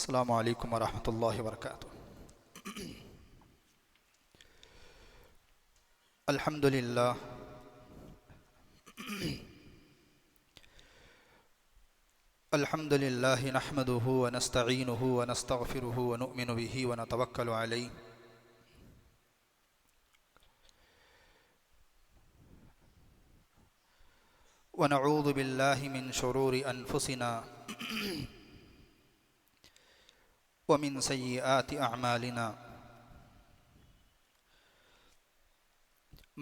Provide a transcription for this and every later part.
अस्सलामु अलैकुम वरहमतुल्लाहि वबरकातुहू। अल्हम्दुलिल्लाह अल्हम्दुलिल्लाहि नहमदुहु व नस्तईनुहु व नस्तगफिरुहु व नुअमिनु बिही व नतवक्कलु अलैहि व नऊज़ु बिल्लाहि मिन शुरूरि अनफुसिना व मिन सय्यिआति अअमालिना।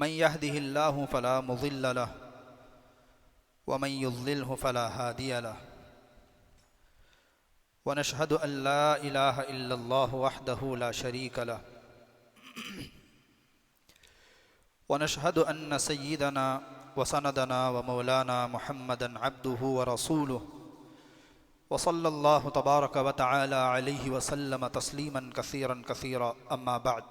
मन यहदिहिल्लाहु फला मुज़िल्ल लहु व मन युज़्लिल्हु फला हादिय लहु व नशहदु अन ला इलाहा इल्लल्लाहु वहदहु ला शरीक लहु व नशहदु अन्न सय्यिदना व सनदना व मौलाना मुहम्मदन अब्दुहु व रसूलुहु व सल्लल्लाहु तबारक व तआला अलैहि व सल्लम तस्लीमन कसीरन कसीरा। अम्मा बाद।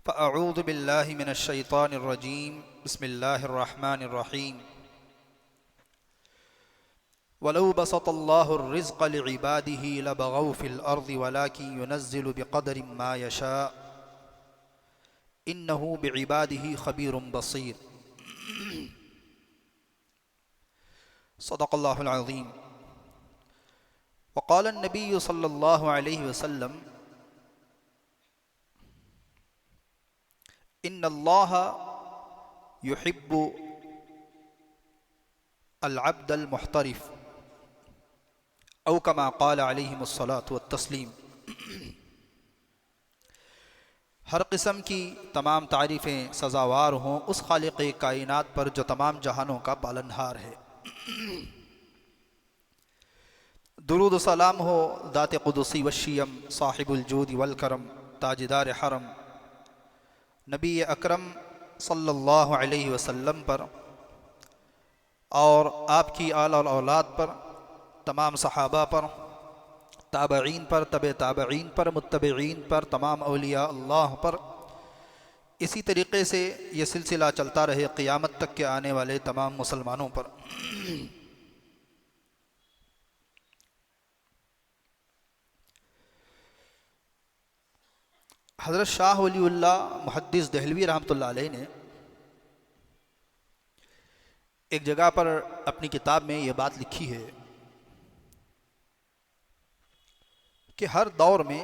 फ़अऊज़ु बिल्लाहि मिनश शैतानिर रजीम। बिस्मिल्लाहिर रहमानिर रहीम। वलौ बसतल्लाहुर रिज़्क़ लिइबादिही लबग़ौ फ़िल अर्ज़ि वलाकिन युनज़्ज़िलु बिक़दरिन मा यशा इन्नहु बिइबादिही ख़बीरुन बसीर। सदक़ल्लाहुल अज़ीम। वक़ाल अन्नबिय्यु सल्लल्लाहु अलैहि वसल्लम इन्नल्लाह युहिब्बु अल-अब्दल मुहतरिफ औ कमा क़ाल अलैहिमुस्सलातु वत्तस्लीम। हर किस्म की तमाम तारीफ़ें सज़ावार हों उस खालिक़े कायनात पर जो तमाम जहानों का पालनहार है। दुरूद सलाम हो दाते क़ुदसी वश्शियम साहिबुल जूद वल करम ताजदार हरम नबी अकरम सल्लल्लाहु अलैहि वसल्लम पर और आपकी आला औलाद पर, तमाम सहाबा पर, ताबईन पर, तबे ताबईन पर, मुत्तबईन पर, तमाम औलिया अल्लाह पर, इसी तरीक़े से ये सिलसिला चलता रहे क़ियामत तक के आने वाले तमाम मुसलमानों पर। हज़रत शाह वलीउल्लाह मुहद्दिस देहलवी रहमतुल्लाह अलैह ने एक जगह पर अपनी किताब में ये बात लिखी है कि हर दौर में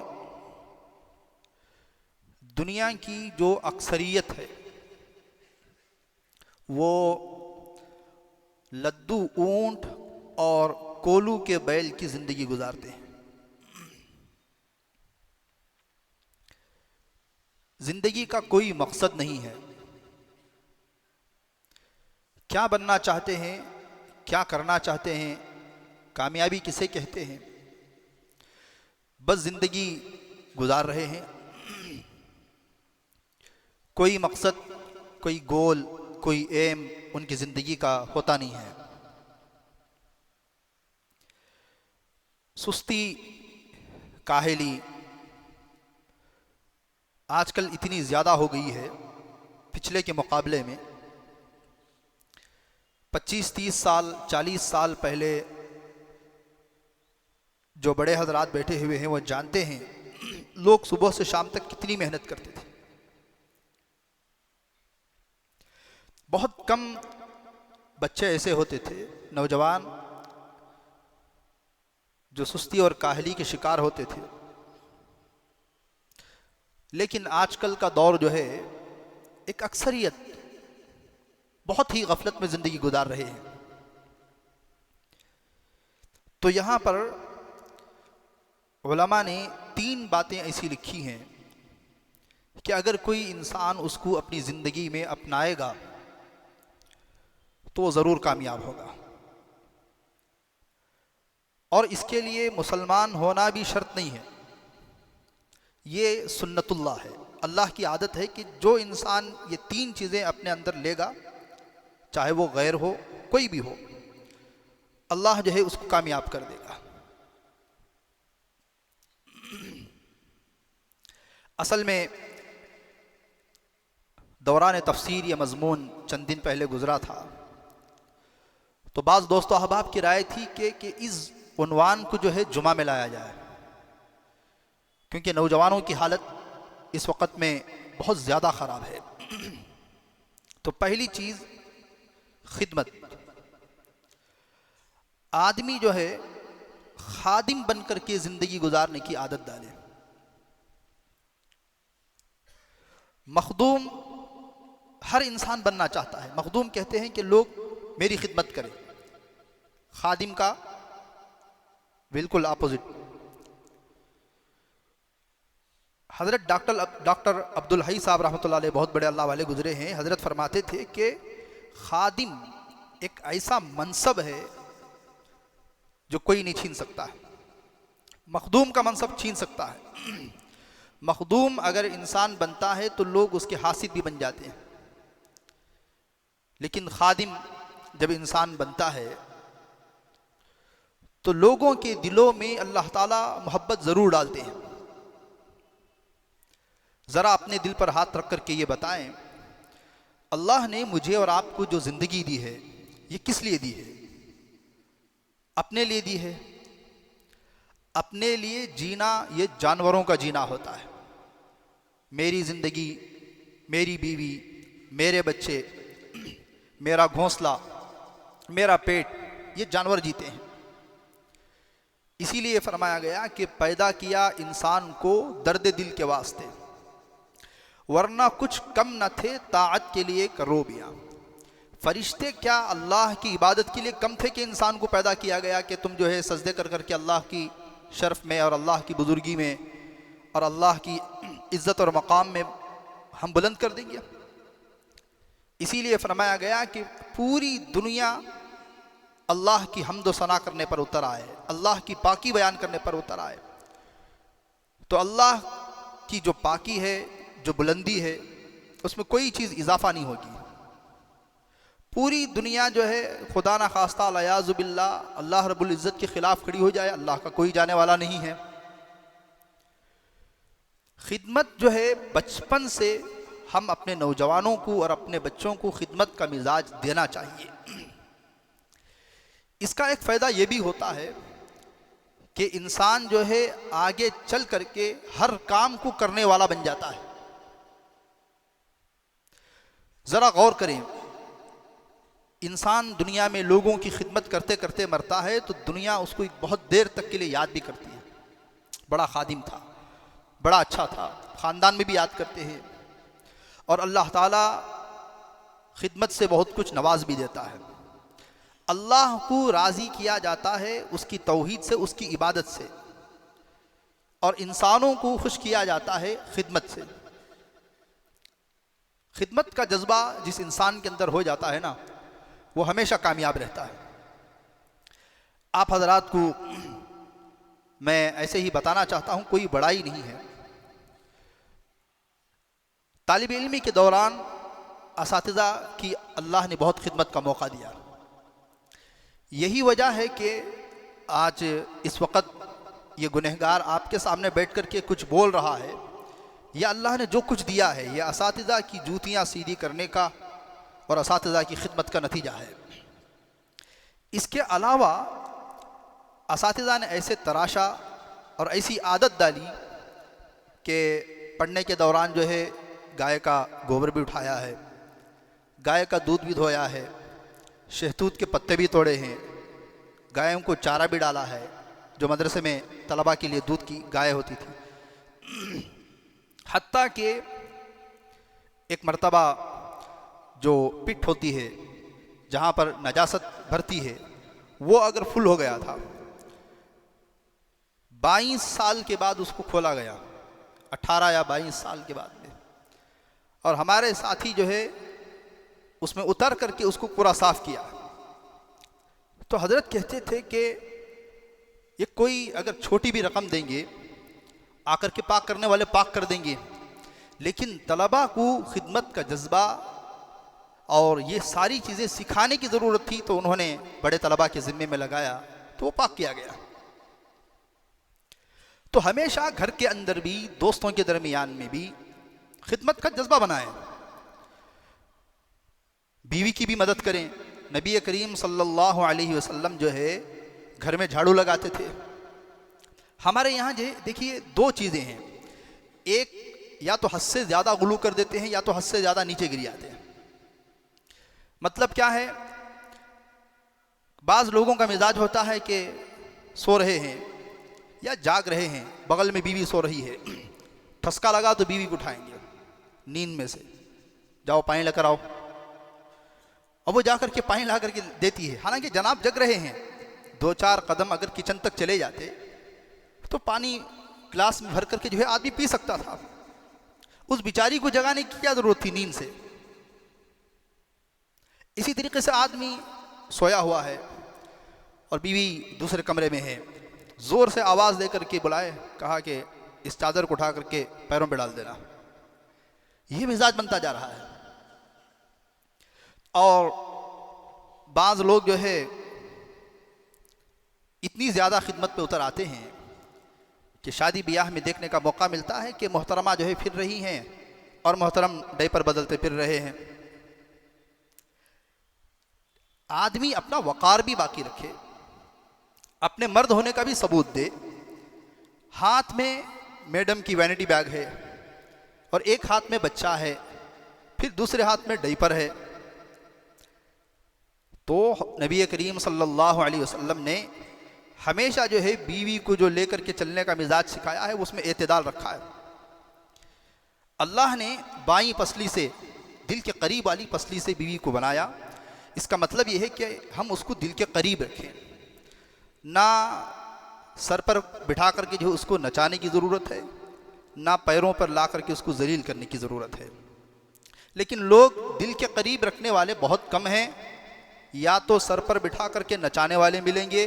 दुनिया की जो अक्सरियत है वो लद्दू ऊंट और कोलू के बैल की ज़िंदगी गुजारते हैं। ज़िंदगी का कोई मकसद नहीं है। क्या बनना चाहते हैं, क्या करना चाहते हैं, कामयाबी किसे कहते हैं, बस ज़िंदगी गुजार रहे हैं। कोई मकसद, कोई गोल, कोई एम उनकी ज़िंदगी का होता नहीं है। सुस्ती, काहली आजकल इतनी ज़्यादा हो गई है, पिछले के मुकाबले में 25-30 साल 40 साल पहले जो बड़े हजरात बैठे हुए हैं वो जानते हैं लोग सुबह से शाम तक कितनी मेहनत करते थे। बहुत कम बच्चे ऐसे होते थे, नौजवान, जो सुस्ती और काहली के शिकार होते थे। लेकिन आजकल का दौर जो है, एक अक्सरियत बहुत ही गफलत में ज़िंदगी गुजार रहे हैं। तो यहाँ पर उलमा ने 3 बातें ऐसी लिखी हैं कि अगर कोई इंसान उसको अपनी ज़िंदगी में अपनाएगा तो वो ज़रूर कामयाब होगा। और इसके लिए मुसलमान होना भी शर्त नहीं है, ये सुन्नतुल्लाह है। अल्लाह की आदत है कि जो इंसान ये 3 चीज़ें अपने अंदर लेगा, चाहे वो गैर हो, कोई भी हो, अल्लाह जो है उसको कामयाब कर देगा। असल में दौरान तफसीर या मज़मून चंद दिन पहले गुज़रा था तो बाज़ दोस्तों अहबाब की राय थी कि इस उन्वान को जो है जुमा में लाया जाए, क्योंकि नौजवानों की हालत इस वक्त में बहुत ज़्यादा ख़राब है। तो पहली चीज़ खिदमत। आदमी जो है खादिम बनकर के ज़िंदगी गुजारने की आदत डाले। मखदूम हर इंसान बनना चाहता है। मखदूम कहते हैं कि लोग मेरी खिदमत करें। खादिम का बिल्कुल अपोजिट। हज़रत डॉक्टर अब्दुल हई साहब रहमतुल्लाह अलैह बहुत बड़े अल्लाह वाले गुजरे हैं। हज़रत फरमाते थे कि खादिम एक ऐसा मनसब है जो कोई नहीं छीन सकता है। मखदूम का मनसब छीन सकता है। मखदूम अगर इंसान बनता है तो लोग उसके हासिद भी बन जाते हैं, लेकिन खादिम जब इंसान बनता है तो लोगों के दिलों में अल्लाह ताला मोहब्बत ज़रूर डालते हैं। ज़रा अपने दिल पर हाथ रख कर के ये बताएं, अल्लाह ने मुझे और आपको जो ज़िंदगी दी है ये किस लिए दी है? अपने लिए दी है। अपने लिए जीना ये जानवरों का जीना होता है। मेरी ज़िंदगी, मेरी बीवी, मेरे बच्चे, मेरा घोंसला, मेरा पेट, ये जानवर जीते हैं। इसीलिए फरमाया गया कि पैदा किया इंसान को दर्द दिल के वास्ते, वरना कुछ कम न थे ताअत के लिए करोबियाँ। फरिश्ते क्या अल्लाह की इबादत के लिए कम थे कि इंसान को पैदा किया गया कि तुम जो है सजदे कर करके अल्लाह की शर्फ में और अल्लाह की बुजुर्गी में और अल्लाह की इज़्ज़त और मकाम में हम बुलंद कर देंगे। इसीलिए फरमाया गया कि पूरी दुनिया अल्लाह की हम्द व सना करने पर उतर आए, अल्लाह की पाकी बयान करने पर उतर आए। तो अल्लाह की जो पाकी है, जो बुलंदी है, उसमें कोई चीज़ इजाफा नहीं होगी। पूरी दुनिया जो है खुदा ना खास्ता अलियाज़ु बिल्लाह अल्लाह रब्बुल इज़्ज़त के ख़िलाफ़ खड़ी हो जाए, अल्लाह का कोई जाने वाला नहीं है। खिदमत जो है बचपन से हम अपने नौजवानों को और अपने बच्चों को खिदमत का मिजाज देना चाहिए। इसका एक फ़ायदा ये भी होता है कि इंसान जो है आगे चल करके हर काम को करने वाला बन जाता है। ज़रा गौर करें, इंसान दुनिया में लोगों की खिदमत करते करते मरता है तो दुनिया उसको बहुत देर तक के लिए याद भी करती है। बड़ा खादिम था, बड़ा अच्छा था, ख़ानदान में भी याद करते हैं। और अल्लाह ताला खिदमत से बहुत कुछ नवाज भी देता है। अल्लाह को राज़ी किया जाता है उसकी तौहीद से, उसकी इबादत से, और इंसानों को खुश किया जाता है खिदमत से। खिदमत का जज्बा जिस इंसान के अंदर हो जाता है ना, वो हमेशा कामयाब रहता है। आप हजरात को मैं ऐसे ही बताना चाहता हूँ, कोई बड़ाई नहीं है। तालिब इल्मी के दौरान असातिज़ा की अल्लाह ने बहुत खिदमत का मौका दिया। यही वजह है कि आज इस वक्त ये गुनहगार आपके सामने बैठ कर के कुछ बोल रहा है। यह अल्लाह ने जो कुछ दिया है, यह असातिज़ा की जूतियाँ सीधी करने का और असातिज़ा की खिदमत का नतीजा है। इसके अलावा असातिज़ा ने ऐसे तराशा और ऐसी आदत डाली कि पढ़ने के दौरान जो है गाय का गोबर भी उठाया है, गाय का दूध भी धोया है, शहतूत के पत्ते भी तोड़े हैं, गायों को चारा भी डाला है। जो मदरसे में तलबा के लिए दूध की गाय होती थी। हत्ता कि एक मर्तबा जो पिट होती है जहाँ पर नजासत भरती है, वो अगर फुल हो गया था, 22 साल के बाद उसको खोला गया, 18 या 22 साल के बाद में, और हमारे साथी जो है उसमें उतर करके उसको पूरा साफ किया। तो हजरत कहते थे कि ये कोई अगर छोटी भी रकम देंगे, आकर के पाक करने वाले पाक कर देंगे, लेकिन तलबा को खिदमत का जज्बा और ये सारी चीज़ें सिखाने की ज़रूरत थी, तो उन्होंने बड़े तलबा के ज़िम्मे में लगाया, तो वो पाक किया गया। तो हमेशा घर के अंदर भी, दोस्तों के दरमियान में भी खिदमत का जज्बा बनाएं। बीवी की भी मदद करें, नबी करीम सल्लल्लाहु अलैहि वसल्लम जो है घर में झाड़ू लगाते थे। हमारे यहाँ जो देखिए दो चीज़ें हैं, एक या तो हद से ज़्यादा गुलू कर देते हैं या तो हद से ज़्यादा नीचे गिर जाते हैं। मतलब क्या है, बाज़ लोगों का मिजाज होता है कि सो रहे हैं या जाग रहे हैं, बगल में बीवी सो रही है, ठसका लगा तो बीवी को उठाएंगे नींद में से, जाओ पानी लेकर आओ। अब वो जाकर के पानी ला करके देती है, हालांकि जनाब जग रहे हैं। 2-4 कदम अगर किचन तक चले जाते तो पानी ग्लास में भर करके जो है आदमी पी सकता था। उस बिचारी को जगाने की क्या जरूरत थी नींद से। इसी तरीके से आदमी सोया हुआ है और बीवी दूसरे कमरे में है, जोर से आवाज़ दे करके बुलाए, कहा कि इस चादर को उठा करके पैरों पे डाल देना। ये मिजाज बनता जा रहा है। और बाज़ लोग जो है इतनी ज़्यादा खिदमत पे उतर आते हैं कि शादी ब्याह में देखने का मौका मिलता है कि मोहतरमा जो है फिर रही हैं और मोहतरम डायपर बदलते फिर रहे हैं। आदमी अपना वक़ार भी बाकी रखे, अपने मर्द होने का भी सबूत दे। हाथ में मैडम की वैनिटी बैग है और एक हाथ में बच्चा है, फिर दूसरे हाथ में डायपर है। तो नबी करीम सल्लल्लाहु अलैहि वसल्लम ने हमेशा जो है बीवी को जो लेकर के चलने का मिजाज सिखाया है उसमें एतदाल रखा है। अल्लाह ने बाईं पसली से, दिल के करीब वाली पसली से बीवी को बनाया। इसका मतलब यह है कि हम उसको दिल के करीब रखें, ना सर पर बिठा करके जो उसको नचाने की ज़रूरत है, ना पैरों पर ला करके उसको जलील करने की ज़रूरत है। लेकिन लोग दिल के करीब रखने वाले बहुत कम हैं। या तो सर पर बिठा करके नचाने वाले मिलेंगे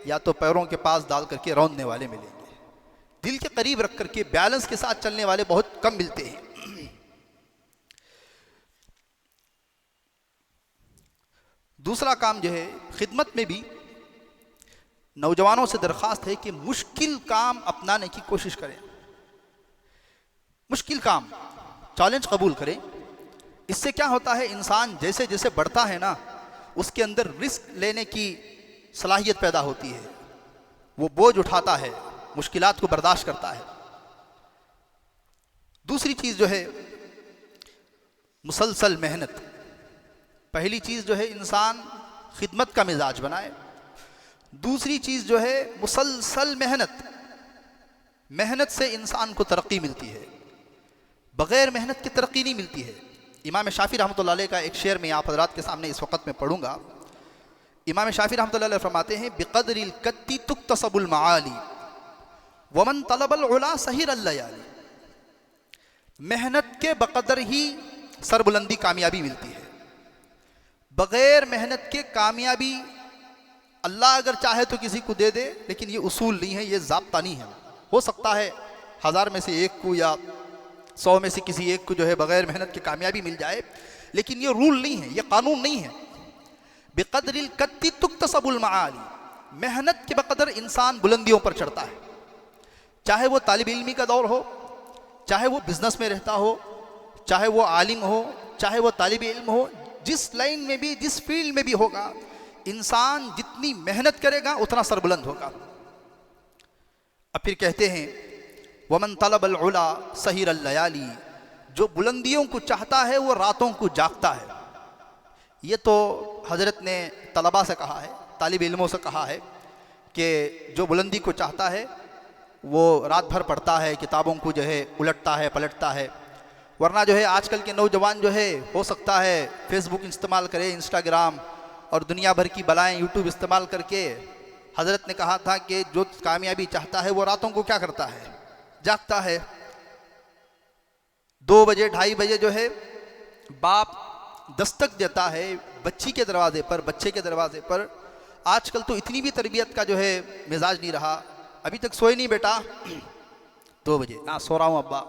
या तो पैरों के पास डाल करके रौंदने वाले मिलेंगे। दिल के करीब रख करके बैलेंस के साथ चलने वाले बहुत कम मिलते हैं। दूसरा काम जो है, खिदमत में भी नौजवानों से दरख्वास्त है कि मुश्किल काम अपनाने की कोशिश करें। मुश्किल काम, चैलेंज कबूल करें। इससे क्या होता है, इंसान जैसे जैसे बढ़ता है ना, उसके अंदर रिस्क लेने की सलाहियत पैदा होती है। वो बोझ उठाता है, मुश्किलात को बर्दाश्त करता है। दूसरी चीज़ जो है मुसलसल मेहनत। पहली चीज़ जो है इंसान खिदमत का मिजाज बनाए। दूसरी चीज़ जो है मुसलसल मेहनत। मेहनत से इंसान को तरक्की मिलती है, बग़ैर मेहनत की तरक्की नहीं मिलती है। इमाम शाफी रहमतुल्लाह अलैह का एक शेर में आप हज़रात के सामने इस वक्त में पढ़ूंगा। इमाम शाफी रहमतुल्लाह अलैह फरमाते हैं, बिक़द्रिल कत्ती तुक्तसबुल मआली वमन तलबल उला सहिरल लयाली। मेहनत के बक़दर ही सरबुलंदी कामयाबी मिलती है। बग़ैर मेहनत के कामयाबी अल्लाह अगर चाहे तो किसी को दे दे, लेकिन ये उसूल नहीं है, ये ज़ाब्ता नहीं है। हो सकता है 1000 में से एक को या 100 में से किसी एक को जो है बग़ैर मेहनत की कामयाबी मिल जाए, लेकिन ये रूल नहीं है, ये कानून नहीं है। बिक़द्रिल कत्ती तुक्तसबुल मआली। मेहनत के बक़दर इंसान बुलंदियों पर चढ़ता है। चाहे वो तालिब इल्मी का दौर हो, चाहे वो बिज़नेस में रहता हो, चाहे वो आलिम हो, चाहे वो तालिब इल्म हो, जिस लाइन में भी, जिस फील्ड में भी होगा, इंसान जितनी मेहनत करेगा उतना सरबुलंद होगा। अब फिर कहते हैं, वमन तलबल उला सहिरल लयाली। जो बुलंदियों को चाहता है वो रातों को जागता है। ये तो हज़रत ने तलबा से कहा है, तालिब इल्मों से कहा है कि जो बुलंदी को चाहता है वो रात भर पढ़ता है, किताबों को जो है उलटता है, पलटता है। वरना जो है आजकल के नौजवान जो है हो सकता है फेसबुक इस्तेमाल करे, इंस्टाग्राम और दुनिया भर की बलाएँ यूट्यूब इस्तेमाल करके। हज़रत ने कहा था कि जो कामयाबी चाहता है वो रातों को क्या करता है, जागता है। 2 बजे 2:30 बजे जो है बाप दस्तक देता है बच्ची के दरवाजे पर, बच्चे के दरवाजे पर। आजकल तो इतनी भी तरबियत का जो है मिजाज नहीं रहा, अभी तक सोए नहीं बेटा, 2 बजे, हाँ सो रहा हूँ अब्बा।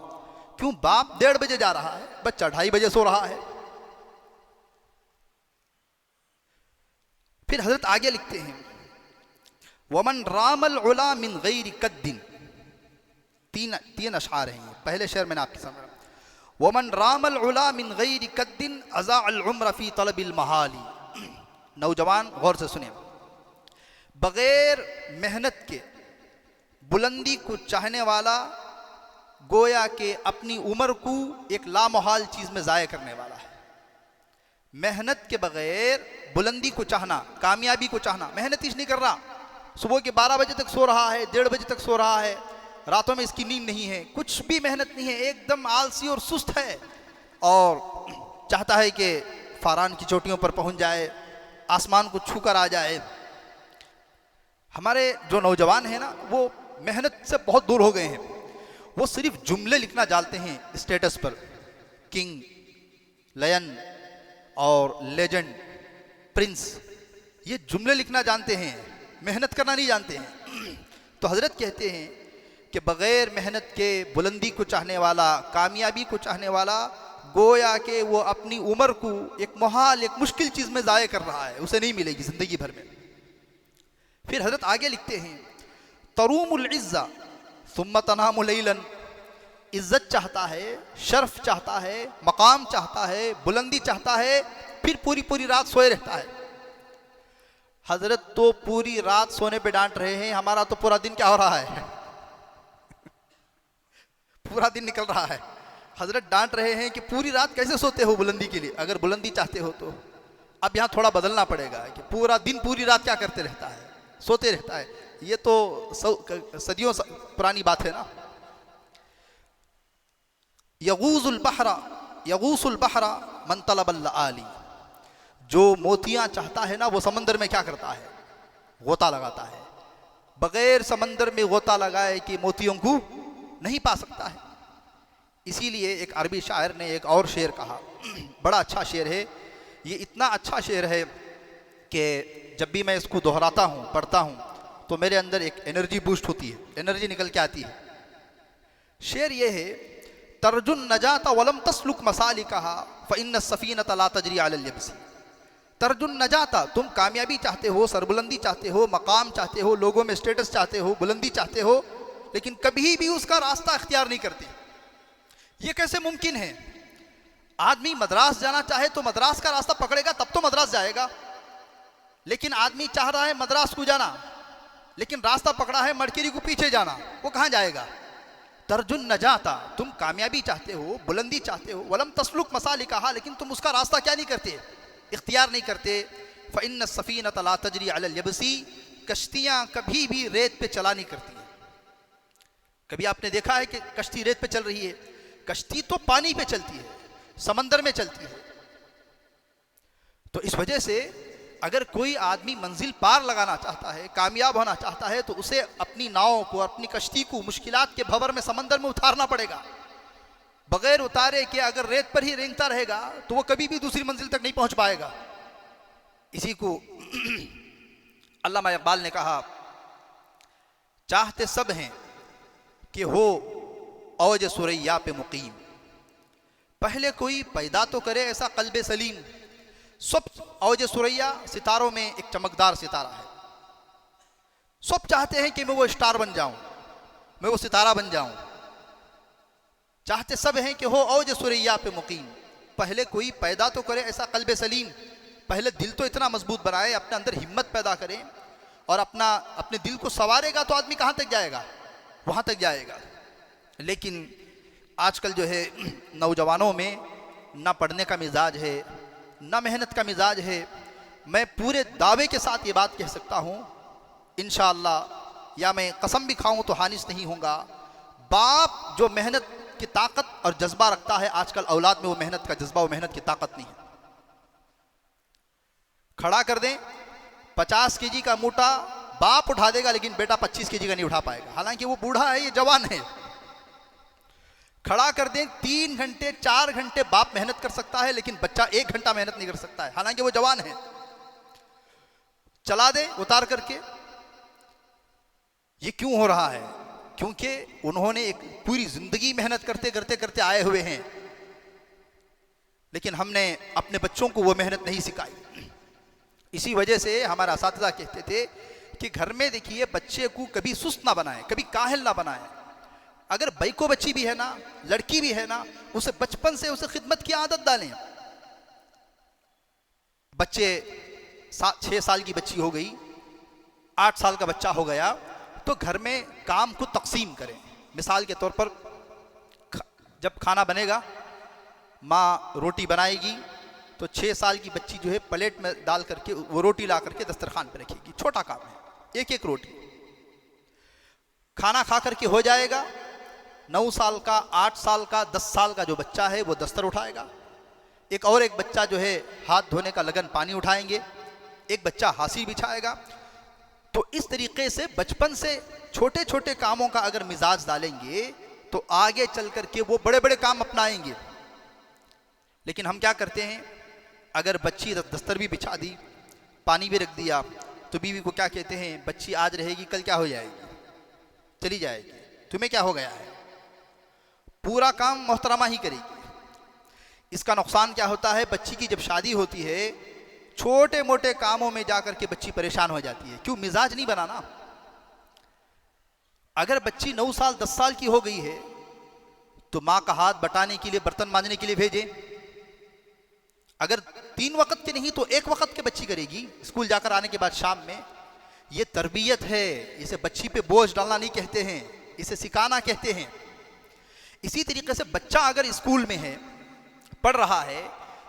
क्यों? बाप 1:30 बजे जा रहा है, बच्चा 2:30 बजे सो रहा है। फिर हजरत आगे लिखते हैं, वमन रामल उला मिन गैरि कद्दिन। तीन अशआर हैं। पहले शेर मैंने आपके सामने, वमन रामल उला मिन गैरि कद्दिन अज़ाअल उम्र फी तलबिल महाली। नौजवान गौर से सुने, बगैर मेहनत के बुलंदी को चाहने वाला गोया के अपनी उम्र को एक लामोहाल चीज में जाया करने वाला है। मेहनत के बगैर बुलंदी को चाहना, कामयाबी को चाहना, मेहनत ही नहीं कर रहा, सुबह के 12 बजे तक सो रहा है, 1:30 बजे तक सो रहा है, रातों में इसकी नींद नहीं है, कुछ भी मेहनत नहीं है, एकदम आलसी और सुस्त है, और चाहता है कि फारान की चोटियों पर पहुंच जाए, आसमान को छूकर आ जाए। हमारे जो नौजवान हैं ना, वो मेहनत से बहुत दूर हो गए हैं। वो सिर्फ जुमले लिखना जानते हैं स्टेटस पर, किंग, लयन और लेजेंड, प्रिंस, ये जुमले लिखना जानते हैं, मेहनत करना नहीं जानते हैं। तो हजरत कहते हैं कि बगैर मेहनत के बुलंदी को चाहने वाला, कामयाबी को चाहने वाला, गोया के वो अपनी उम्र को एक मुहाल, एक मुश्किल चीज में ज़ाया कर रहा है, उसे नहीं मिलेगी जिंदगी भर में। फिर हजरत आगे लिखते हैं, तरूमुल इज़्ज़ा सुम्मा तनामु लैलन, इज्जत चाहता है, शर्फ चाहता है, मकाम चाहता है, बुलंदी चाहता है, फिर पूरी पूरी रात सोए रहता है। हजरत तो पूरी रात सोने पे डांट रहे हैं, हमारा तो पूरा दिन क्या हो रहा है पूरा दिन निकल रहा है। हजरत डांट रहे हैं कि पूरी रात कैसे सोते हो बुलंदी के लिए, अगर बुलंदी चाहते हो तो। अब यहाँ थोड़ा बदलना पड़ेगा कि पूरा दिन पूरी रात क्या करते रहता है, सोते रहता है। ये तो सदियों पुरानी बात है ना। यगूजुल बहरा मन तलबल आली, जो मोतियां चाहता है ना, वो समंदर में क्या करता है, गोता लगाता है। बगैर समंदर में गोता लगाए कि मोतियों को नहीं पा सकता है। इसीलिए एक अरबी शायर ने एक और शेर कहा, बड़ा अच्छा शेर है ये, इतना अच्छा शेर है कि जब भी मैं इसको दोहराता हूँ, पढ़ता हूँ, तो मेरे अंदर एक एनर्जी बूस्ट होती है, एनर्जी निकल के आती है। शेर ये है, तरजुन नजाता वलम तस्लुक मसालिकहा फ़इन्न सफ़ीनत ला तजरी अलल यब्सी। तरजुन नजाता, तुम कामयाबी चाहते हो, सरबुलंदी चाहते हो, मकाम चाहते हो, लोगों में स्टेटस चाहते हो, बुलंदी चाहते हो, लेकिन कभी भी उसका रास्ता इख्तियार नहीं करते। ये कैसे मुमकिन है? आदमी मद्रास जाना चाहे तो मद्रास का रास्ता पकड़ेगा तब तो मद्रास जाएगा, लेकिन आदमी चाह रहा है मद्रास को जाना, लेकिन रास्ता पकड़ा है मड़केरी को पीछे जाना, वो कहाँ जाएगा? तरजुन नजाता, तुम कामयाबी चाहते हो, बुलंदी चाहते हो, वलम तस्लुक मसालिकहा, लेकिन तुम उसका रास्ता क्या नहीं करते, इख्तियार नहीं करते। फ़इन्न सफ़ीनत ला तजरी अलल यब्सी, कश्तियाँ कभी भी रेत पे चला नहीं करती हैं। कभी आपने देखा है कि कश्ती रेत पे चल रही है? कश्ती तो पानी पे चलती है, समंदर में चलती है। तो इस वजह से अगर कोई आदमी मंजिल पार लगाना चाहता है, कामयाब होना चाहता है, तो उसे अपनी नाव को, अपनी कश्ती को मुश्किलात के भंवर में, समंदर में उतारना पड़ेगा। बगैर उतारे के अगर रेत पर ही रेंगता रहेगा तो वो कभी भी दूसरी मंजिल तक नहीं पहुंच पाएगा। इसी को अल्लामा इकबाल ने कहा, चाहते सब हैं कि हो औज सुरैया पे मुकीम, पहले कोई पैदा तो करे ऐसा कल्बे सलीम। सब औज सुरैया, सितारों में एक चमकदार सितारा है, सब चाहते हैं कि मैं वो स्टार बन जाऊं, मैं वो सितारा बन जाऊं। चाहते सब हैं कि हो औज सुरैया पे मुकीम, पहले कोई पैदा तो करे ऐसा कल्बे सलीम, पहले दिल तो इतना मजबूत बनाए, अपने अंदर हिम्मत पैदा करें, और अपने दिल को संवारेगा तो आदमी कहाँ तक जाएगा, वहाँ तक जाएगा। लेकिन आजकल जो है नौजवानों में ना पढ़ने का मिजाज है, ना मेहनत का मिजाज है। मैं पूरे दावे के साथ ये बात कह सकता हूँ इंशाअल्लाह, या मैं कसम भी खाऊं तो हानिस नहीं होगा, बाप जो मेहनत की ताकत और जज्बा रखता है, आजकल औलाद में वो मेहनत का जज्बा, वो मेहनत की ताकत नहीं है। खड़ा कर दें 50 केजी का मूटा, बाप उठा देगा, लेकिन बेटा 25 केजी का नहीं उठा पाएगा, हालांकि वो बूढ़ा है, ये जवान है। खड़ा कर दें 3 घंटे 4 घंटे बाप मेहनत कर सकता है, लेकिन बच्चा 1 घंटा मेहनत नहीं कर सकता है, हालांकि वो जवान है। चला दें उतार करके। ये क्यों हो रहा है? क्योंकि उन्होंने एक पूरी जिंदगी मेहनत करते करते करते आए हुए हैं, लेकिन हमने अपने बच्चों को वो मेहनत नहीं सिखाई। इसी वजह से हमारा असातिज़ा कहते थे कि घर में देखिए बच्चे को कभी सुस्त ना बनाए, कभी काहिल ना बनाए। अगर बैको बच्ची भी है ना, लड़की भी है ना, उसे बचपन से उसे खिदमत की आदत डालें। बच्चे 6 साल की बच्ची हो गई, 8 साल का बच्चा हो गया, तो घर में काम को तकसीम करें। मिसाल के तौर पर जब खाना बनेगा, माँ रोटी बनाएगी, तो 6 साल की बच्ची जो है प्लेट में डाल करके वो रोटी ला करके दस्तरखान पे रखेगी। छोटा काम है, एक एक रोटी। खाना खा करके हो जाएगा, 9 साल का, 8 साल का, 10 साल का जो बच्चा है वो दस्तर उठाएगा। एक बच्चा जो है हाथ धोने का लगन पानी उठाएंगे, एक बच्चा हासी बिछाएगा। तो इस तरीके से बचपन से छोटे छोटे कामों का अगर मिजाज डालेंगे तो आगे चल करके वो बड़े बड़े काम अपनाएंगे। लेकिन हम क्या करते हैं, अगर बच्ची दस्तर भी बिछा दी, पानी भी रख दिया, तो बीवी को क्या कहते हैं, बच्ची आज रहेगी कल क्या हो जाएगी, चली जाएगी, तुम्हें क्या हो गया है, पूरा काम मोहतरमा ही करेगी। इसका नुकसान क्या होता है, बच्ची की जब शादी होती है, छोटे मोटे कामों में जाकर के बच्ची परेशान हो जाती है। क्यों, मिजाज नहीं बनाना। अगर बच्ची 9 साल 10 साल की हो गई है तो माँ का हाथ बटाने के लिए, बर्तन मांजने के लिए भेजें। अगर 3 वक्त के नहीं तो 1 वक्त के बच्ची करेगी, स्कूल जाकर आने के बाद शाम में। ये तरबियत है, इसे बच्ची पे बोझ डालना नहीं कहते हैं, इसे सिखाना कहते हैं। इसी तरीके से बच्चा अगर स्कूल में है, पढ़ रहा है,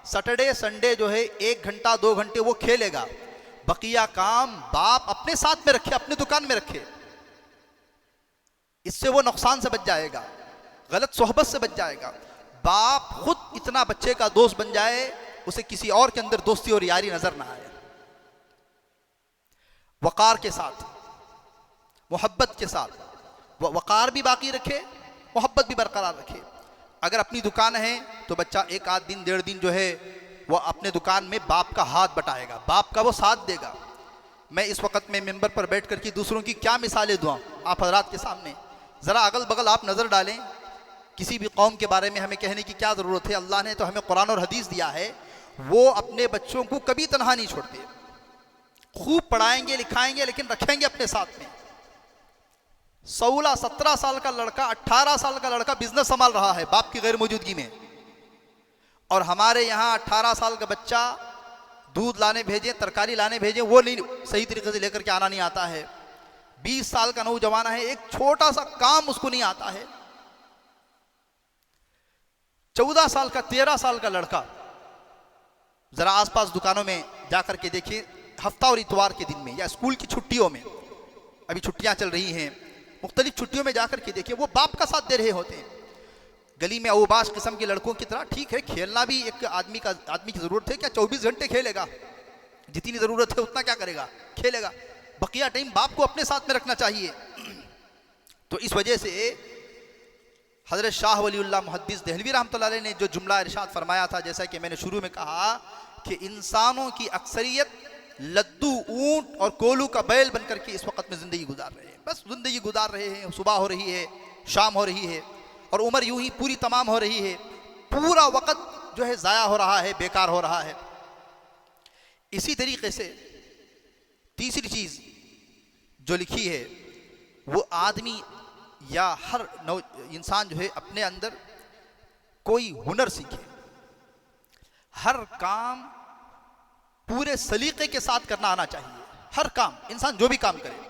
सैटरडे संडे जो है 1 घंटा 2 घंटे वो खेलेगा, बकिया काम बाप अपने साथ में रखे, अपने दुकान में रखे। इससे वो नुकसान से बच जाएगा, गलत सोहबत से बच जाएगा। बाप खुद इतना बच्चे का दोस्त बन जाए, उसे किसी और के अंदर दोस्ती और यारी नजर ना आए। वकार के साथ, मोहब्बत के साथ, वकार भी बाकी रखे, मोहब्बत भी बरकरार रखे। अगर अपनी दुकान है तो बच्चा 1 आध दिन 1.5 दिन जो है वो अपने दुकान में बाप का हाथ बटाएगा, बाप का वो साथ देगा। मैं इस वक्त में मेंबर पर बैठ कर के दूसरों की क्या मिसालें दूँ आप हजरात के सामने। ज़रा अगल बगल आप नज़र डालें, किसी भी कौम के बारे में हमें कहने की क्या ज़रूरत है। अल्लाह ने तो हमें कुरान और हदीस दिया है, वो अपने बच्चों को कभी तनहा नहीं छोड़ते। खूब पढ़ाएंगे लिखाएंगे लेकिन रखेंगे अपने साथ में। 16-17 साल का लड़का, 18 साल का लड़का बिजनेस संभाल रहा है बाप की गैर मौजूदगी में, और हमारे यहाँ 18 साल का बच्चा दूध लाने भेजे, तरकारी लाने भेजे, वो नहीं सही तरीके से लेकर के आना नहीं आता है। 20 साल का नौजवान है, एक छोटा सा काम उसको नहीं आता है। 14 साल का, 13 साल का लड़का, जरा आसपास दुकानों में जाकर के देखिए, हफ्ता और इतवार के दिन में या स्कूल की छुट्टियों में, अभी छुट्टियां चल रही हैं, मुख्तलिफ छुट्टियों में जाकर के देखिए, वो बाप का साथ दे रहे होते हैं। गली में अवबाश किस्म के लड़कों की तरह, ठीक है खेलना भी एक आदमी की ज़रूरत है, क्या 24 घंटे खेलेगा, जितनी ज़रूरत है उतना क्या करेगा, खेलेगा। बकिया टाइम बाप को अपने साथ में रखना चाहिए। तो इस वजह से हज़रत शाह वलीउल्लाह मुहद्दिस देहलवी रहमतुल्लाह अलैह ने जो जुमला इरशाद फरमाया था, जैसा कि मैंने शुरू में कहा कि इंसानों की अक्सरियत लद्दू, ऊंट और कोलू का बैल बनकर के इस वक्त में ज़िंदगी गुजार रहे हैं। बस ज़िंदगी गुजार रहे हैं, सुबह हो रही है, शाम हो रही है, और उम्र यूं ही पूरी तमाम हो रही है। पूरा वक्त जो है ज़ाया हो रहा है, बेकार हो रहा है। इसी तरीके से तीसरी चीज़ जो लिखी है, वो आदमी या हर इंसान जो है अपने अंदर कोई हुनर सीखे। हर काम पूरे सलीके के साथ करना आना चाहिए। हर काम, इंसान जो भी काम करे।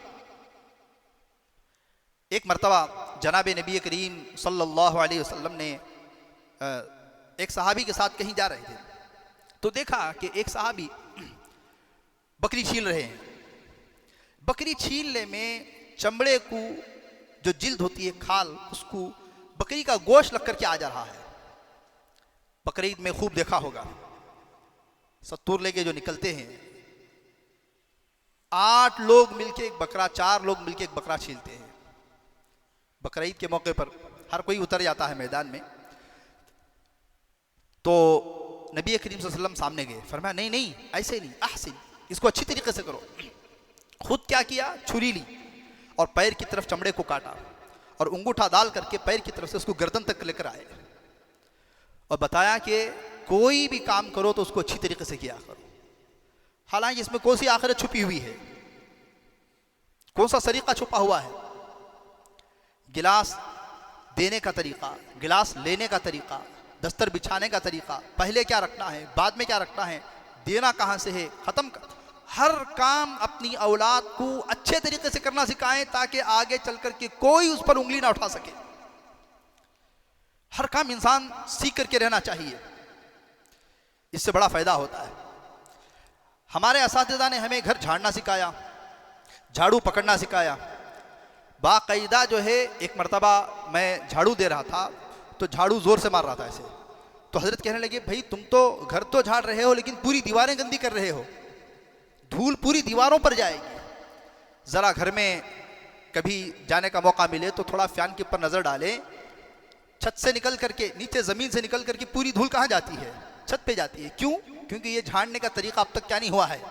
एक मरतबा जनाब नबी करीम सल्लल्लाहु अलैहि वसल्लम ने एक सहाबी के साथ कहीं जा रहे थे, तो देखा कि एक सहाबी बकरी छील रहे हैं। बकरी छीलने में चमड़े को जो जिल्द होती है, खाल, उसको बकरी का गोश्त लग करके आ जा रहा है। बकरीद में खूब देखा होगा, सत्तूर लेके जो निकलते हैं, 8 लोग मिलके एक बकरा, 4 लोग मिलके एक बकरा छीलते हैं। बकरीद के मौके पर हर कोई उतर जाता है मैदान में। तो नबी करीम सल्लल्लाहु अलैहि वसल्लम सामने गए, फरमाया नहीं नहीं ऐसे नहीं, अहसिन, इसको अच्छी तरीके से करो। खुद क्या किया, छुरी ली और पैर की तरफ चमड़े को काटा और अंगूठा डाल करके पैर की तरफ से उसको गर्दन तक लेकर आए और बताया कि कोई भी काम करो तो उसको अच्छी तरीके से किया करो। हालांकि इसमें कौन सी आखिरत छुपी हुई है, कौन सा सरीका छुपा हुआ है। गिलास देने का तरीका, गिलास लेने का तरीका, दस्तर बिछाने का तरीका, पहले क्या रखना है, बाद में क्या रखना है, देना कहाँ से है, ख़त्म कर, हर काम अपनी औलाद को अच्छे तरीके से करना सिखाएं ताकि आगे चल कर के कोई उस पर उंगली ना उठा सके। हर काम इंसान सीख करके रहना चाहिए, इससे बड़ा फायदा होता है। हमारे असातिज़ा ने हमें घर झाड़ना सिखाया, झाड़ू पकड़ना सिखाया। बाकायदा जो है, एक मर्तबा मैं झाड़ू दे रहा था तो झाड़ू जोर से मार रहा था ऐसे, तो हजरत कहने लगे, भाई तुम तो घर तो झाड़ रहे हो लेकिन पूरी दीवारें गंदी कर रहे हो, धूल पूरी दीवारों पर जाएगी। ज़रा घर में कभी जाने का मौका मिले तो थोड़ा फ़ैन के ऊपर नज़र डालें, छत से निकल करके, नीचे ज़मीन से निकल करके पूरी धूल कहाँ जाती है? छत पे जाती है। क्यों? क्योंकि ये झाड़ने का तरीका अब तक क्या नहीं हुआ है,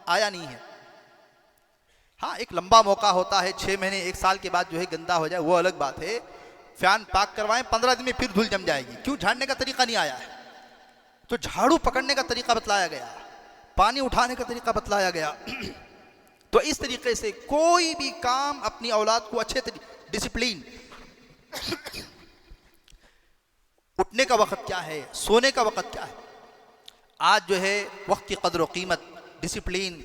आया नहीं है। हाँ, एक लंबा मौका होता है, 6 महीने 1 साल के बाद जो है गंदा हो जाए वो अलग बात है। फ़ैन पाक करवाएं, 15 दिन में फिर धूल जम जाएगी। क्यों? झाड़ने का तरीका नहीं आया है। तो झाड़ू पकड़ने का तरीका बतलाया गया, पानी उठाने का तरीका बतलाया गया। तो इस तरीके से कोई भी काम अपनी औलाद को अच्छे डिसिप्लिन, उठने का वक्त क्या है, सोने का वक्त क्या है, आज जो है वक्त की कदर व कीमत, डिसिप्लिन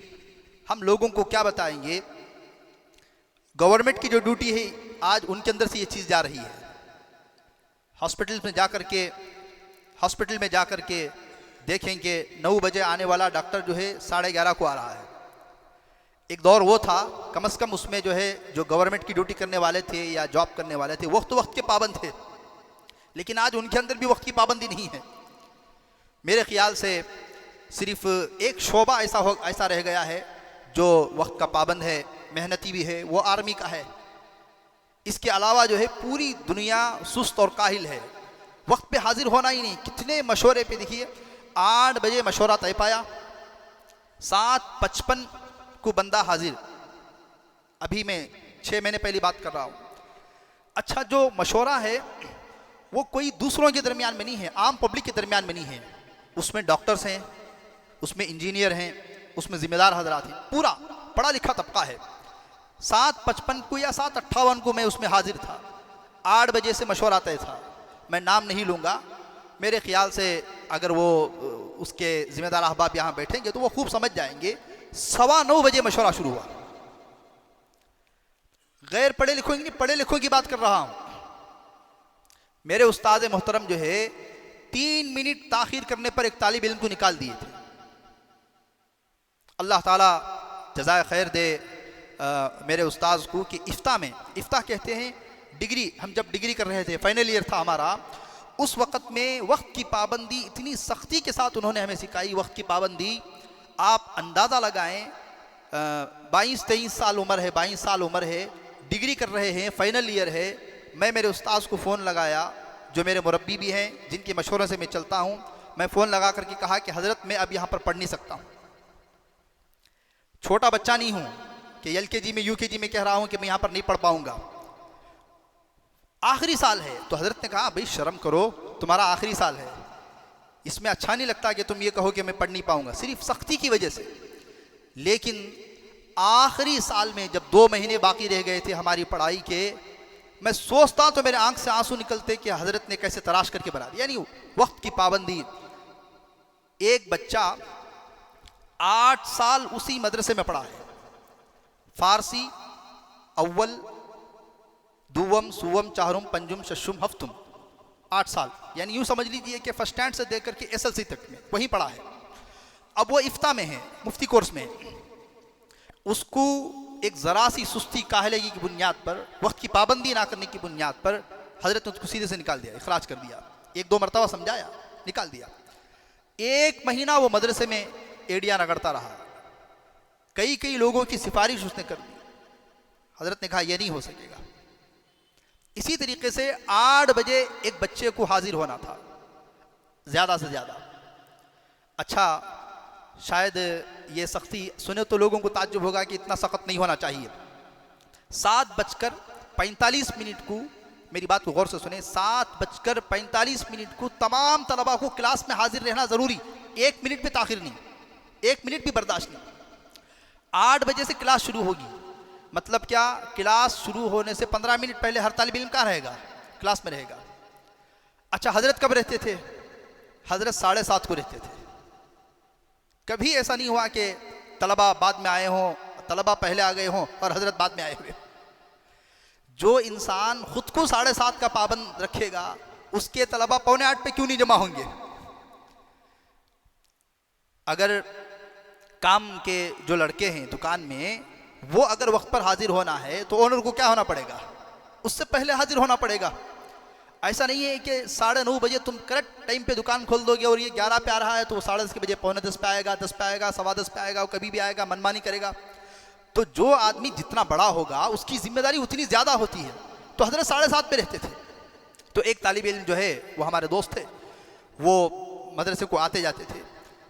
हम लोगों को क्या बताएंगे? गवर्नमेंट की जो ड्यूटी है आज उनके अंदर से ये चीज़ जा रही है। हॉस्पिटल में जा कर के देखेंगे 9 बजे आने वाला डॉक्टर जो है 11:30 को आ रहा है। एक दौर वो था कम से कम, उसमें जो है जो गवर्नमेंट की ड्यूटी करने वाले थे या जॉब करने वाले थे वक्त के पाबंद थे, लेकिन आज उनके अंदर भी वक्त की पाबंदी नहीं है। मेरे ख्याल से सिर्फ एक शोबा ऐसा रह गया है जो वक्त का पाबंद है, मेहनती भी है, वो आर्मी का है। इसके अलावा जो है पूरी दुनिया सुस्त और काहिल है, वक्त पे हाजिर होना ही नहीं। कितने मशवरे पे देखिए, 8 बजे मशवरा तय पाया, 7:55 को बंदा हाजिर। अभी मैं 6 महीने पहले बात कर रहा हूँ। अच्छा, जो मशवरा है वो कोई दूसरों के दरमियान में नहीं है, आम पब्लिक के दरमियान में नहीं है। उसमें डॉक्टर्स हैं, उसमें इंजीनियर हैं, उसमें ज़िम्मेदार हजरात हैं, पूरा पढ़ा लिखा तबका है। 7:55 को या 7:58 को मैं उसमें हाजिर था। 8 बजे से मशवरा तय था। मैं नाम नहीं लूँगा, मेरे ख्याल से अगर वो उसके ज़िम्मेदार अहबाब यहाँ बैठेंगे तो वो खूब समझ जाएंगे। 9:15 बजे मशवरा शुरू हुआ। गैर पढ़े लिखों की नहीं, पढ़े लिखों की बात कर रहा हूँ। मेरे उस्ताद मोहतरम जो है 3 मिनट ताखीर करने पर एक तालिब इल्म को निकाल दिए थे। अल्लाह ताला जज़ाए खैर दे मेरे उस्ताद को कि इफ्ता कहते हैं डिग्री, हम जब डिग्री कर रहे थे, फाइनल ईयर था हमारा, उस वक़्त में वक्त की पाबंदी इतनी सख्ती के साथ उन्होंने हमें सिखाई। वक्त की पाबंदी आप अंदाज़ा लगाएं, 22-23 साल उम्र है, 22 साल उम्र है, डिग्री कर रहे हैं, फाइनल ईयर है। मैं मेरे उस्ताद को फ़ोन लगाया जो मेरे मुरब्बी भी हैं, जिनके मशवरे से मैं चलता हूँ। मैं फ़ोन लगा करके कहा कि हज़रत मैं अब यहाँ पर पढ़ नहीं सकता हूँ, छोटा बच्चा नहीं हूँ कि LKG में UKG में कह रहा हूँ कि मैं यहाँ पर नहीं पढ़ पाऊँगा, आखिरी साल है। तो हज़रत ने कहा भाई शर्म करो, तुम्हारा आखिरी साल है, इसमें अच्छा नहीं लगता कि तुम ये कहो कि मैं पढ़ नहीं पाऊँगा सिर्फ सख्ती की वजह से। लेकिन आखिरी साल में जब 2 महीने बाकी रह गए थे हमारी पढ़ाई के, मैं सोचता तो मेरे आंख से आंसू निकलते कि हज़रत ने कैसे तराश करके बना दिया। यानी वक्त की पाबंदी। एक बच्चा 8 साल उसी मदरसे में पढ़ा है, फारसी अव्वल दुवम सुवम चाहरुम पंजुम शशुम हफ्तुम, 8 साल, यानी यूँ समझ लीजिए कि फर्स्ट स्टैंड से देख करके SLC तक में वहीं पढ़ा है। अब वो इफ्ता में है, मुफ्ती कोर्स में। उसको एक ज़रा सी सुस्ती काहलगी की बुनियाद पर, वक्त की पाबंदी ना करने की बुनियाद पर हज़रत ने उसको सीधे से निकाल दिया, इखराज कर दिया। 1-2 मरतबा समझाया, निकाल दिया। 1 महीना वो मदरसे में एड़ियाँ रगड़ता रहा, कई लोगों की सिफारिश उसने कर दी। हज़रत ने कहा यह नहीं हो सकेगा। इसी तरीके से 8 बजे एक बच्चे को हाजिर होना था ज़्यादा से ज़्यादा। अच्छा, शायद ये सख्ती सुने तो लोगों को ताज्जुब होगा कि इतना सख्त नहीं होना चाहिए। 7:45 को, मेरी बात को गौर से सुने, 7:45 को तमाम तलबा को क्लास में हाजिर रहना ज़रूरी, 1 मिनट भी ताखिर नहीं, 1 मिनट भी बर्दाश्त नहीं। 8 बजे से क्लास शुरू होगी, मतलब क्या, क्लास शुरू होने से 15 मिनट पहले हर तालिब इल्म कहाँ रहेगा? क्लास में रहेगा। अच्छा, हज़रत कब रहते थे? हज़रत 7:30 को रहते थे। कभी ऐसा नहीं हुआ कि तलबा बाद में आए हों, तलबा पहले आ गए हों और हजरत बाद में आए हुए। जो इंसान खुद को 7:30 का पाबंद रखेगा, उसके तलबा 7:45 पे क्यों नहीं जमा होंगे? अगर काम के जो लड़के हैं दुकान में, वो अगर वक्त पर हाजिर होना है तो ओनर को क्या होना पड़ेगा? उससे पहले हाजिर होना पड़ेगा। ऐसा नहीं है कि 9:30 बजे तुम करेक्ट टाइम पे दुकान खोल दोगे और ये 11 पे आ रहा है तो वो 10:30 के बजे 9:45 पे आएगा, 10 पे आएगा, 10:15 पे आएगा, वो कभी भी आएगा, मनमानी करेगा। तो जो आदमी जितना बड़ा होगा उसकी जिम्मेदारी उतनी ज़्यादा होती है। तो हजरत 7:30 पे रहते थे। तो एक तालिब इल्म जो है वो हमारे दोस्त थे, वो मदरसे को आते जाते थे,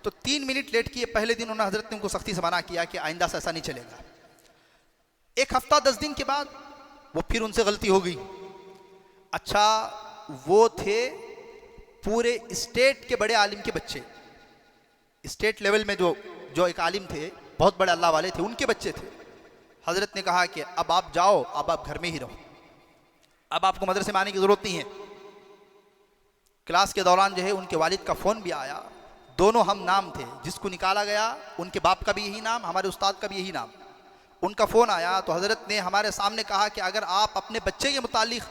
तो 3 मिनट लेट किए। पहले दिन उन्होंने हजरत ने उनको सख्ती से मना किया कि आइंदा से ऐसा नहीं चलेगा। 1 हफ्ता 10 दिन के बाद वो फिर उनसे गलती हो गई। अच्छा, वो थे पूरे स्टेट के बड़े आलिम के बच्चे, स्टेट लेवल में जो एक आलिम थे, बहुत बड़े अल्लाह वाले थे, उनके बच्चे थे। हजरत ने कहा कि अब आप जाओ, अब आप घर में ही रहो, अब आपको मदरसे में आने की ज़रूरत नहीं है। क्लास के दौरान जो है उनके वालिद का फ़ोन भी आया। दोनों हम नाम थे, जिसको निकाला गया उनके बाप का भी यही नाम, हमारे उस्ताद का भी यही नाम। उनका फ़ोन आया तो हज़रत ने हमारे सामने कहा कि अगर आप अपने बच्चे के मुतालिक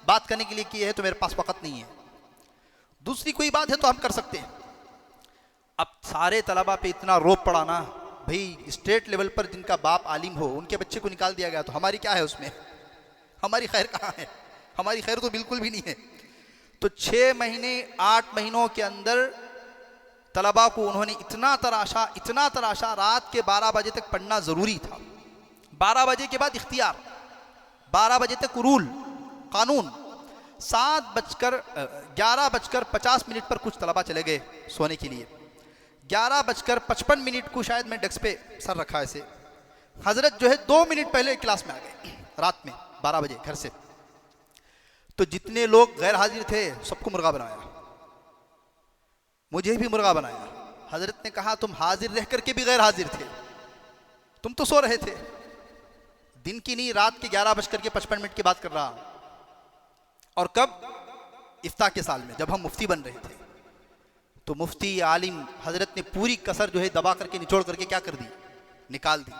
बात करने के लिए किए हैं तो मेरे पास वक़्त नहीं है, दूसरी कोई बात है तो हम कर सकते हैं। अब सारे तलबा पे इतना रोब पड़ा ना, भाई स्टेट लेवल पर जिनका बाप आलिम हो उनके बच्चे को निकाल दिया गया, तो हमारी क्या है उसमें? हमारी खैर कहाँ है? हमारी खैर तो बिल्कुल भी नहीं है। तो 6 महीने 8 महीनों के अंदर तलबा को उन्होंने इतना तराशा, रात के 12 बजे तक पढ़ना ज़रूरी था। 12 बजे के बाद इख्तियार, 12 बजे तक रूल कानून। 11:50 पर कुछ तलबा चले गए सोने के लिए। 11:55 को शायद मैं डेस्क पे सर रखा ऐसे, हजरत जो है 2 मिनट पहले क्लास में आ गए रात में 12 बजे घर से। तो जितने लोग गैर हाजिर थे सबको मुर्गा बनाया, मुझे भी मुर्गा बनाया। हजरत ने कहा तुम हाजिर रह करके भी गैर हाजिर थे, तुम तो सो रहे थे। दिन की नहीं, रात के 11:55 की बात कर रहा हूं। और कब? इफ्ता के साल में, जब हम मुफ्ती बन रहे थे। तो मुफ्ती आलिम हजरत ने पूरी कसर जो है दबा करके निचोड़ करके क्या कर दी? निकाल दी।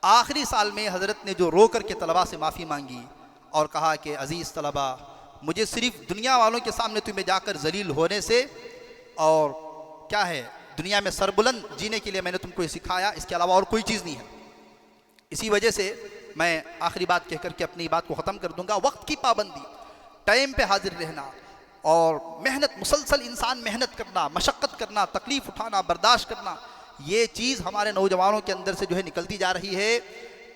आखिरी साल में हजरत ने जो रो करके तलबा से माफ़ी मांगी और कहा कि अज़ीज़ तलबा, मुझे सिर्फ दुनिया वालों के सामने तुम्हें जाकर जलील होने से और क्या है दुनिया में सरबुलंद जीने के लिए मैंने तुमको ये सिखाया, इसके अलावा और कोई चीज़ नहीं है। इसी वजह से मैं आखिरी बात कह करके अपनी बात को ख़त्म कर दूंगा। वक्त की पाबंदी, टाइम पे हाजिर रहना और मेहनत, मुसलसल इंसान मेहनत करना, मशक्क़त करना, तकलीफ़ उठाना, बर्दाश्त करना, ये चीज़ हमारे नौजवानों के अंदर से जो है निकलती जा रही है।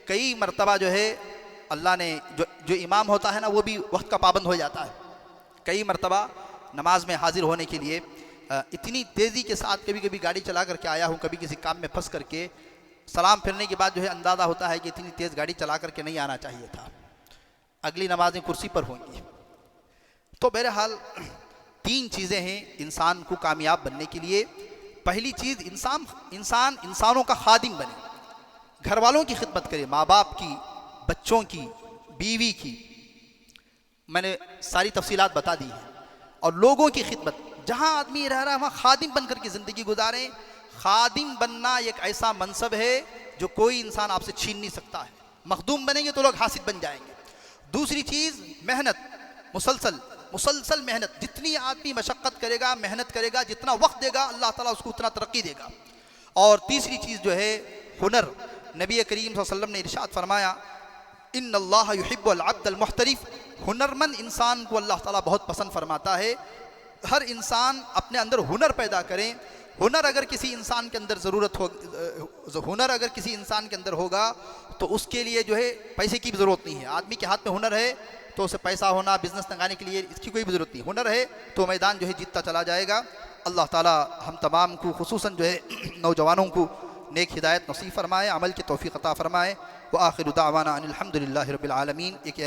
कई मरतबा जो है अल्लाह ने जो इमाम होता है ना, वो भी वक्त का पाबंद हो जाता है। कई मरतबा नमाज में हाजिर होने के लिए इतनी तेज़ी के साथ कभी कभी गाड़ी चला करके आया हूँ, कभी किसी काम में फंस करके सलाम फिरने के बाद जो है अंदाज़ा होता है कि इतनी तेज़ गाड़ी चला करके नहीं आना चाहिए था, अगली नमाज़ें कुर्सी पर होंगी। तो बहरहाल 3 चीज़ें हैं इंसान को कामयाब बनने के लिए। पहली चीज़, इंसानों का खादिम बने, घर वालों की खिदमत करे, माँ बाप की, बच्चों की, बीवी की। मैंने सारी तफसीलात बता दी हैं। और लोगों की खिदमत, जहाँ आदमी रह रहा है वहाँ खादिम बन करके ज़िंदगी गुजारें। खादिम बनना एक ऐसा मनसब है जो कोई इंसान आपसे छीन नहीं सकता है। मखदूम बनेंगे तो लोग हासिद बन जाएंगे। दूसरी चीज़ मेहनत, मुसलसल मेहनत। जितनी आदमी मशक्क़त करेगा, मेहनत करेगा, जितना वक्त देगा अल्लाह ताला उसको उतना तरक्की देगा। और तीसरी चीज़ जो है हुनर। नबी करीम सल्लल्लाहु अलैहि वसल्लम ने इरशाद फरमाया, इन्नल्लाह युहिब्बुल अब्दल मुहतरिफ। हुनरमंद इंसान को अल्लाह ताला बहुत पसंद फरमाता है। हर इंसान अपने अंदर हुनर पैदा करें। हुनर अगर किसी इंसान के अंदर हुनर अगर किसी इंसान के अंदर होगा तो उसके लिए जो है पैसे की भी ज़रूरत नहीं है। आदमी के हाथ में हुनर है तो उसे पैसा होना, बिजनेस लगाने के लिए इसकी कोई भी ज़रूरत नहीं। हुनर है तो मैदान जो है जीतता चला जाएगा। अल्लाह ताला हम तमाम को, खुसूसन जो है नौजवानों को नेक हिदायत नसीब फरमाए, अमल की तौफीक अता फरमाए। व आखिर दावाना अनिल हम्दुलिल्लाहि रब्बिल आलमीन। एक